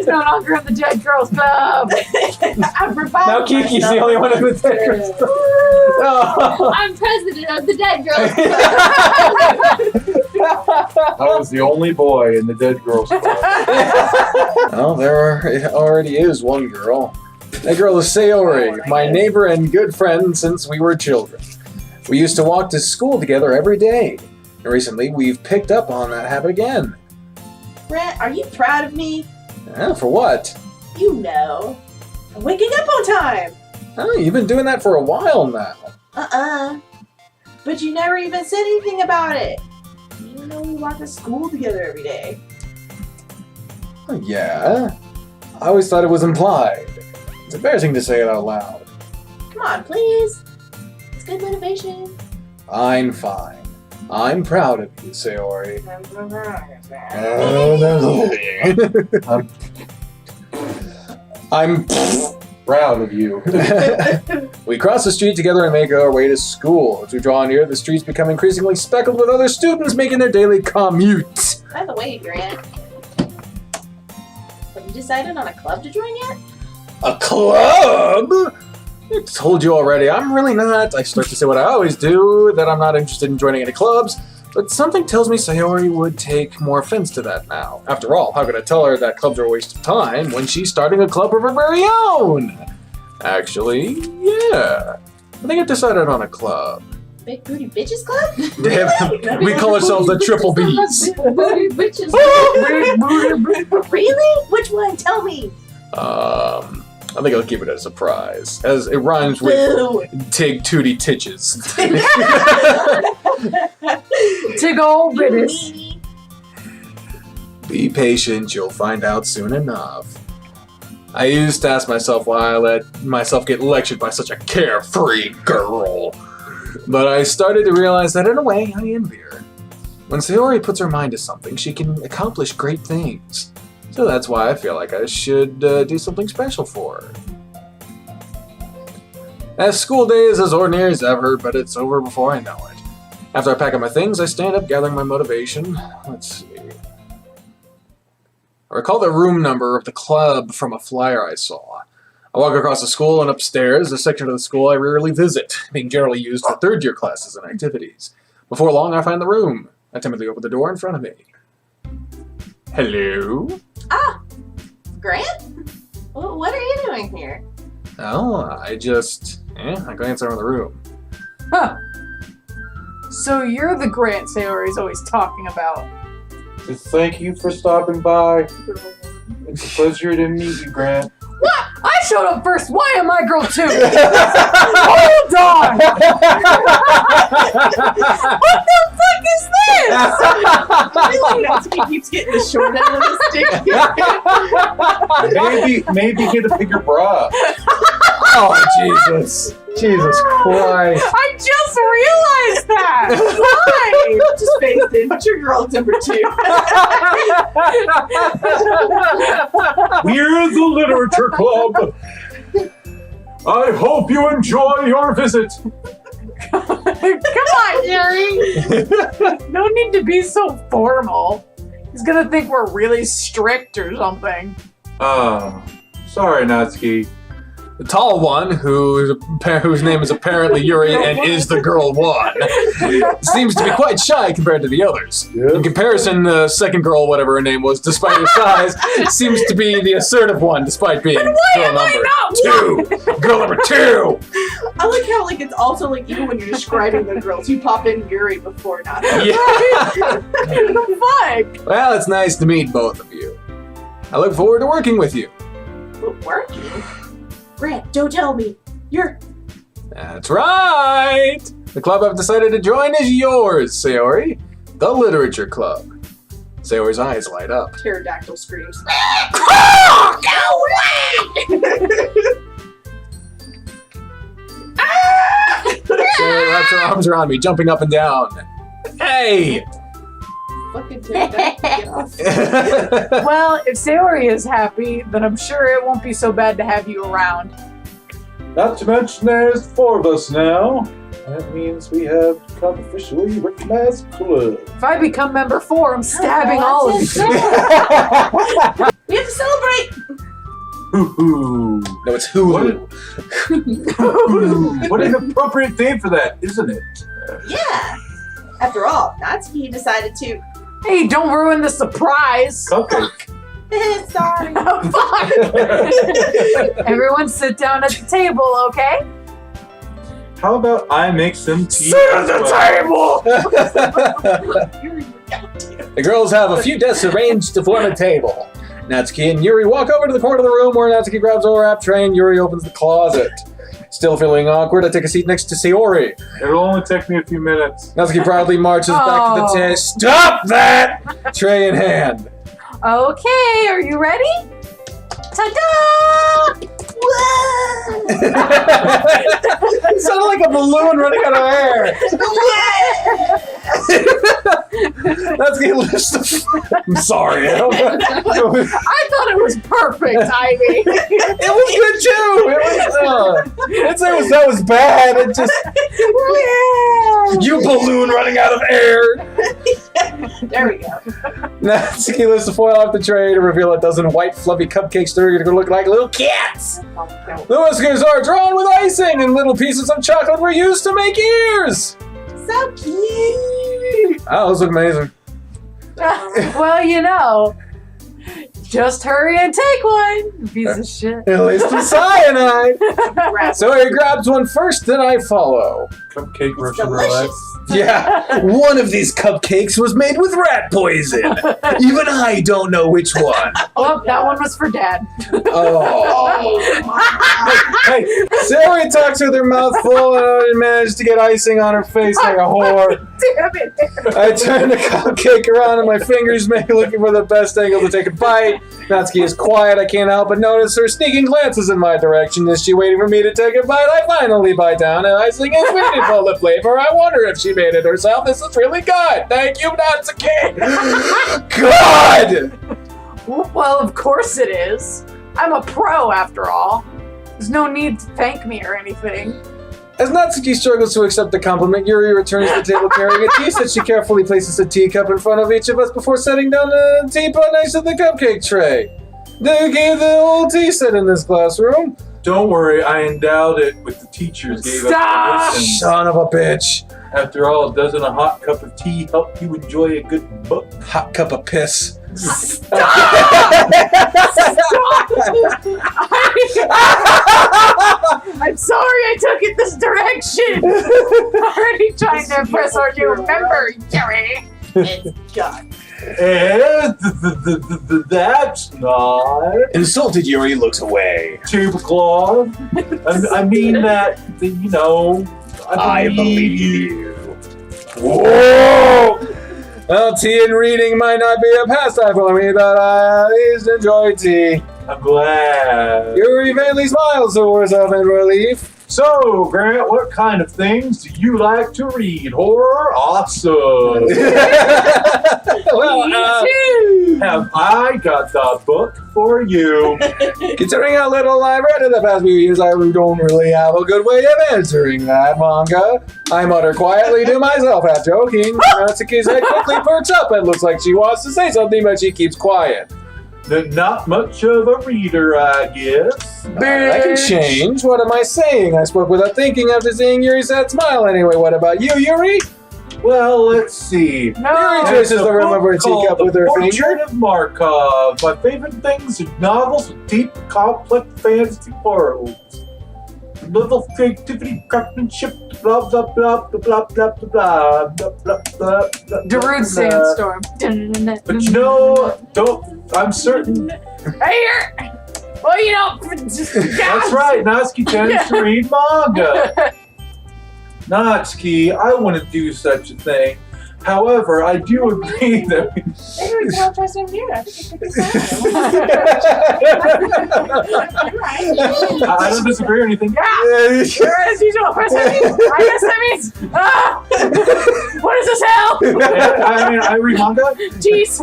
no longer in the Dead Girls Club. I revived Now Kiki's the only one in the Dead Girls Club. Oh. I'm president of the Dead Girls. I was the only boy in the Dead Girls Club. Well, there already is one girl. That girl is Sayori, my neighbor and good friend since we were children. We used to walk to school together every day. And recently, we've picked up on that habit again. Grant, are you proud of me? For what? You know. I'm waking up on time. Oh, you've been doing that for a while now. But you never even said anything about it. Even though we walk to school together every day. Oh, yeah. I always thought it was implied. It's embarrassing to say it out loud. Come on, please. It's good motivation. Fine, fine. I'm proud of you, Sayori. I'm Proud of you. We cross the street together and make our way to school. As we draw near, the streets become increasingly speckled with other students making their daily commute. By the way, Grant, have you decided on a club to join yet? A club? I told you already, I'm really not. I start to say what I always do, that I'm not interested in joining any clubs, but something tells me Sayori would take more offense to that now. After all, how could I tell her that clubs are a waste of time when she's starting a club of her very own? Actually, yeah. I think I've decided on a club. Big Booty Bitches Club? Damn, we call ourselves the Triple Bs. Booty bitches. Really? Which one? Tell me. I think I'll keep it as a surprise, as it rhymes with Boo. Tig Tootie Titches. To go British. Be patient, you'll find out soon enough. I used to ask myself why I let myself get lectured by such a carefree girl. But I started to realize that in a way, I envy her. When Sayori puts her mind to something, she can accomplish great things. So that's why I feel like I should do something special for her. As school day is as ordinary as ever, but it's over before I know it. After I pack up my things, I stand up, gathering my motivation. Let's see. I recall the room number of the club from a flyer I saw. I walk across the school and upstairs, a section of the school I rarely visit, being generally used for third-year classes and activities. Before long, I find the room. I timidly open the door in front of me. Hello? Ah, Grant? Well, what are you doing here? Oh, I glance around the room. Huh. So you're the Grant Sayori's always talking about. Thank you for stopping by. It's a pleasure to meet you, Grant. What? I showed up first. Why am I girl 2? Hold on. What the fuck is this? I feel like Natsuki keeps getting the short end of the stick. Maybe get a bigger bra. Oh, Jesus. Jesus Christ. I just realized that. Why? Just phased in, but your girl number 2. We're the Literature Club. I hope you enjoy your visit. Come on, Yuri. No need to be so formal. He's gonna think we're really strict or something. Sorry, Natsuki. The tall one, whose name is apparently Yuri and is the girl 1, seems to be quite shy compared to the others. In comparison, the second girl, whatever her name was, despite her size, seems to be the assertive one, despite being girl number 2. Girl number 2. I like how it's also even when you're describing the girls, you pop in Yuri before Natsuki. Yeah. The fuck? Well, it's nice to meet both of you. I look forward to working with you. But working? Grant, don't tell me. That's right! The club I've decided to join is yours, Sayori. The Literature Club. Sayori's eyes light up. Pterodactyl screams. Go away! Sayori wraps her arms around me, jumping up and down. Hey! Fucking pterodactyl, get off. Well, if Sayori is happy, then I'm sure it won't be so bad to have you around. Not to mention there's 4 of us now. That means we have become officially recognized club. If I become member 4, I'm stabbing all of you. We have to celebrate! Hoo-hoo. No, it's Hulu. What an appropriate name for that, isn't it? Yeah. After all, Natsuki decided to. Hey, don't ruin the surprise. Cupcake. Sorry. Fuck. Everyone sit down at the table, okay? How about I make some tea? Sit at the table! The girls have a few desks arranged to form a table. Natsuki and Yuri walk over to the corner of the room where Natsuki grabs a wrap tray and Yuri opens the closet. Still feeling awkward, I take a seat next to Sayori. It'll only take me a few minutes. Natsuki proudly marches back to the table. Stop that! Tray in hand. Okay, are you ready? Ta-da! It sounded like a balloon running out of air. Natsuki lifts the... I'm sorry. I thought it was perfect, Ivy. It was good too. I'd say that was bad. It just you balloon running out of air. There we go. Natsuki lifts the foil off the tray to reveal a dozen white fluffy cupcakes that are going to look like little cats. The whiskers are drawn with icing, and little pieces of chocolate were used to make ears. So cute. Oh, those look amazing. Well, just hurry and take one, piece of shit. At least the cyanide. So he grabs one first, then I follow. Cupcake It's Russian roulette. delicious. Yeah, one of these cupcakes was made with rat poison. Even I don't know which one. Well, that one was for Dad. Oh. Hey, Zoe talks with her mouth full and managed to get icing on her face like a whore. Damn it. I turn the cupcake around and my fingers make looking for the best angle to take a bite. Natsuki is quiet. I can't help but notice her sneaking glances in my direction. Is she waiting for me to take a bite? I finally bite down and icing is waiting for the flavor. I wonder if she made it herself. This is really good. Thank you, Natsuki. God! Well, of course it is. I'm a pro after all. There's no need to thank me or anything. As Natsuki struggles to accept the compliment, Yuri returns to the table carrying a tea set. She carefully places a teacup in front of each of us before setting down the teapot next to the cupcake tray. They gave the old tea set in this classroom. Don't worry, I endowed it with the teachers gave Stop! us the lessons. Son of a bitch. After all, doesn't a hot cup of tea help you enjoy a good book? Hot cup of piss. I'm sorry I took it this direction. Already trying to impress our new member, Yuri. It's gone. That's not Insulted Yuri looks away. tablecloth. I mean that, you know, I believe you. Whoa! Well, tea and reading might not be a pastime for me, but I at least enjoy tea. I'm glad. Yuri vainly smiles to herself in relief. So, Grant, what kind of things do you like to read? Horror? Awesome. Well, Have I got the book for you? considering how little I've read in the past few years, I don't really have a good way of answering that, manga. I mutter quietly to myself, half joking. Natsuki's head quickly perks up and looks like she wants to say something, but she keeps quiet. Not much of a reader, I guess. That can change. What am I saying? I spoke without thinking after seeing Yuri's sad smile anyway. What about you, Yuri? Well, let's see. No. Yuri There's traces a the rim book of her called teacup with her The finger. Portrait of Markov. My favorite things are novels with deep, complex fantasy worlds. Little creativity, craftsmanship, blah blah blah blah blah blah blah blah blah blah. Darude Sandstorm. But you know, I'm certain. Hey, here. Well, you know, That's right. Natsuki tends to read manga. Natsuki, I wouldn't do such a thing. However, I do agree that Maybe we can all try some here. I think it's I don't disagree or anything. Yeah, sure as usual. I guess that means, what is this hell? I mean, I read manga. Jeez.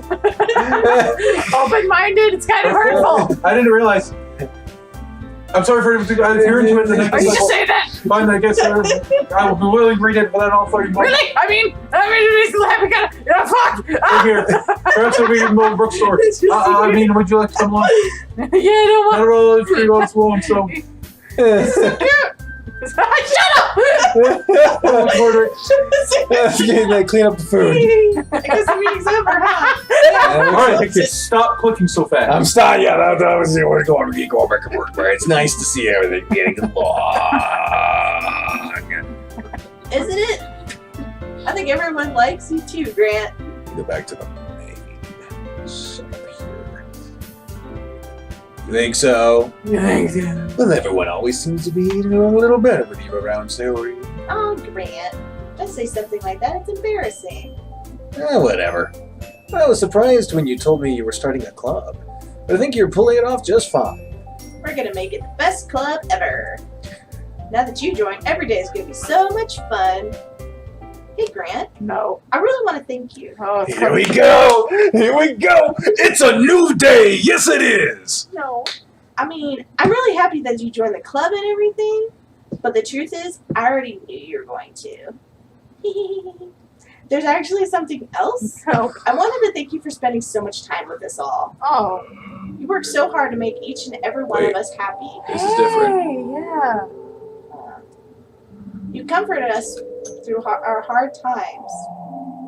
Open-minded, it's kind of hurtful. I didn't realize. I'm sorry for if you're into it. Are you just saying that? Fine, I guess I will be willing to read it, but then all 30 months. Really? I mean, fuck. Here, perhaps I'll read it in the bookstore. I mean, would you like some lunch? Yeah, no, I don't know if you're going slow, so. Shut up! They clean up the food. I guess the meeting's over, huh? Alright, stop clicking so fast. I'm sorry. Yeah, that was the way to go. We go back to work. Where it's nice to see everything getting along. Isn't it? I think everyone likes you too, Grant. Go back to the main setup here. You think so? Well, everyone always seems to be doing a little better with you around, Zoe. Oh, Grant. Don't say something like that. It's embarrassing. Whatever. I was surprised when you told me you were starting a club, but I think you're pulling it off just fine. We're gonna make it the best club ever. Now that you joined, every day is gonna be so much fun. Hey, Grant. No. I really want to thank you. Oh, it's Here we go! Here we go! It's a new day! Yes, it is! No. I mean, I'm really happy that you joined the club and everything, but the truth is, I already knew you were going to. There's actually something else. No. I wanted to thank you for spending so much time with us all. Oh. You worked so hard to make each and every one of us happy. This is different. Hey, yeah. You comforted us through our hard times,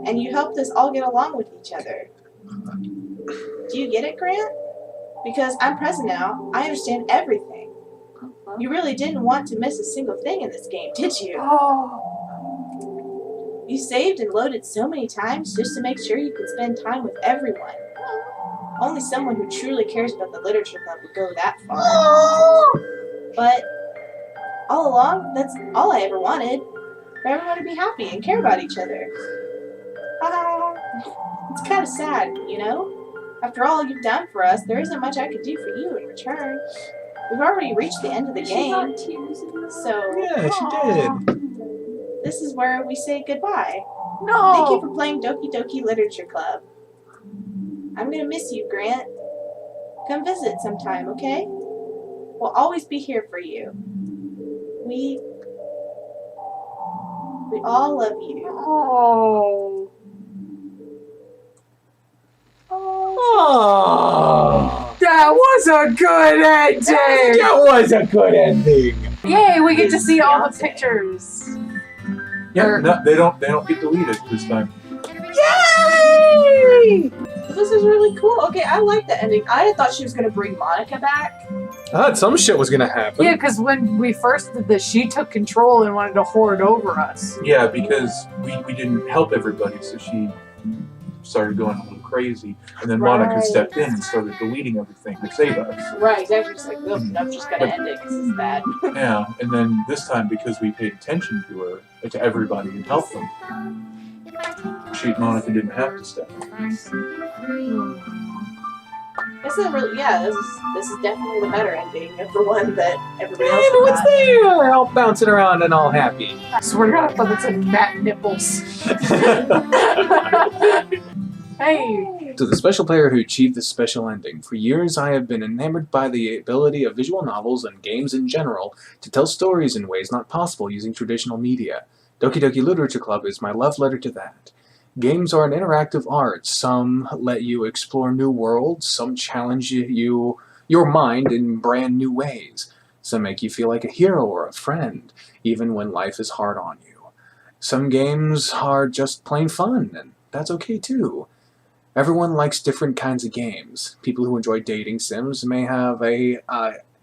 and you helped us all get along with each other. Do you get it, Grant? Because I'm present now, I understand everything. You really didn't want to miss a single thing in this game, did you? Oh. You saved and loaded so many times just to make sure you could spend time with everyone. Only someone who truly cares about the literature club would go that far. But all along, that's all I ever wanted. For everyone to be happy and care about each other. It's kind of sad, you know? After all you've done for us, there isn't much I could do for you in return. We've already reached the end of the game. So, Yeah, she did. this is where we say goodbye. No. Thank you for playing Doki Doki Literature Club. I'm gonna miss you, Grant. Come visit sometime, okay? We'll always be here for you. We all love you. Oh. Oh, That was a good ending. that was a good ending. Yay, we get to see all the pictures. Yeah, no, they don't get deleted this time. Yay! This is really cool. Okay, I like the ending. I thought she was gonna bring Monika back. I thought some shit was gonna happen. Yeah, because when we first did this, she took control and wanted to hoard over us. Yeah, because we didn't help everybody, so she started going a little crazy, and then Monika Right. stepped in and started deleting everything to save us. Right, exactly. Just like, nope, I'm just gonna end it because it's bad. Yeah, and then this time because we paid attention to her, to everybody, and helped them, Monika didn't have to step in. This is really, yeah, this is definitely the better ending of the one that everybody else Everyone's got. there, all bouncing around and all happy. I swear to God, I thought it said Matt Nipples. Hey. To the special player who achieved this special ending, for years I have been enamored by the ability of visual novels and games in general to tell stories in ways not possible using traditional media. Doki Doki Literature Club is my love letter to that. Games are an interactive art. Some let you explore new worlds, some challenge your mind in brand new ways. Some make you feel like a hero or a friend, even when life is hard on you. Some games are just plain fun, and that's okay too. Everyone likes different kinds of games. People who enjoy dating sims may have a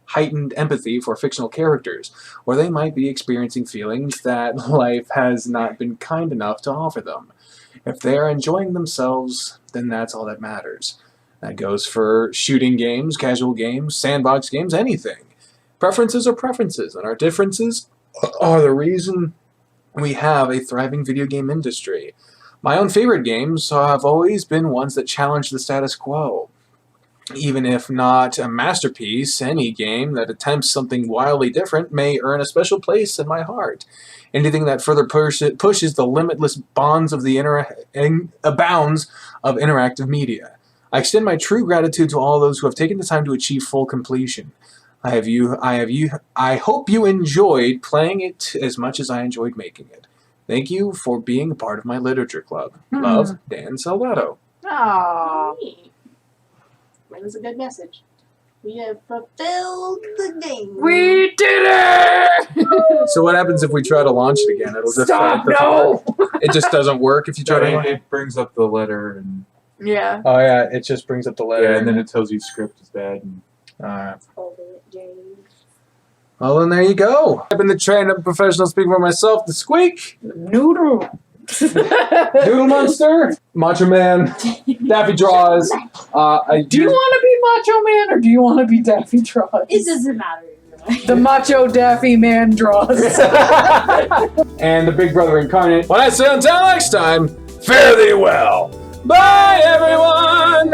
heightened empathy for fictional characters, or they might be experiencing feelings that life has not been kind enough to offer them. If they are enjoying themselves, then that's all that matters. That goes for shooting games, casual games, sandbox games, anything. Preferences are preferences, and our differences are the reason we have a thriving video game industry. My own favorite games have always been ones that challenge the status quo. Even if not a masterpiece, any game that attempts something wildly different may earn a special place in my heart. Anything that further pushes the limitless bounds of bounds of interactive media. I extend my true gratitude to all those who have taken the time to achieve full completion. I hope you enjoyed playing it as much as I enjoyed making it. Thank you for being a part of my literature club. Love, Dan Salvato. Aww. That was a good message. We have fulfilled the game. We did it! So what happens if we try to launch it again? It'll just Stop, fall apart. no! It just doesn't work if you try to launch it. It brings up the letter, and Yeah. Oh yeah, it just brings up the letter. yeah, and then it tells you script is bad. And Hold it, Jade. Well, then there you go. I've been the trained up professional speaking for myself, the Squeak, Noodle. Noodle Monster, Macho Man, Daffy Draws. Do you want to be Macho Man or do you want to be Daffy Draws? It doesn't matter. The Macho Daffy Man draws. And the Big Brother Incarnate. When I say until next time, fare thee well. Bye, everyone!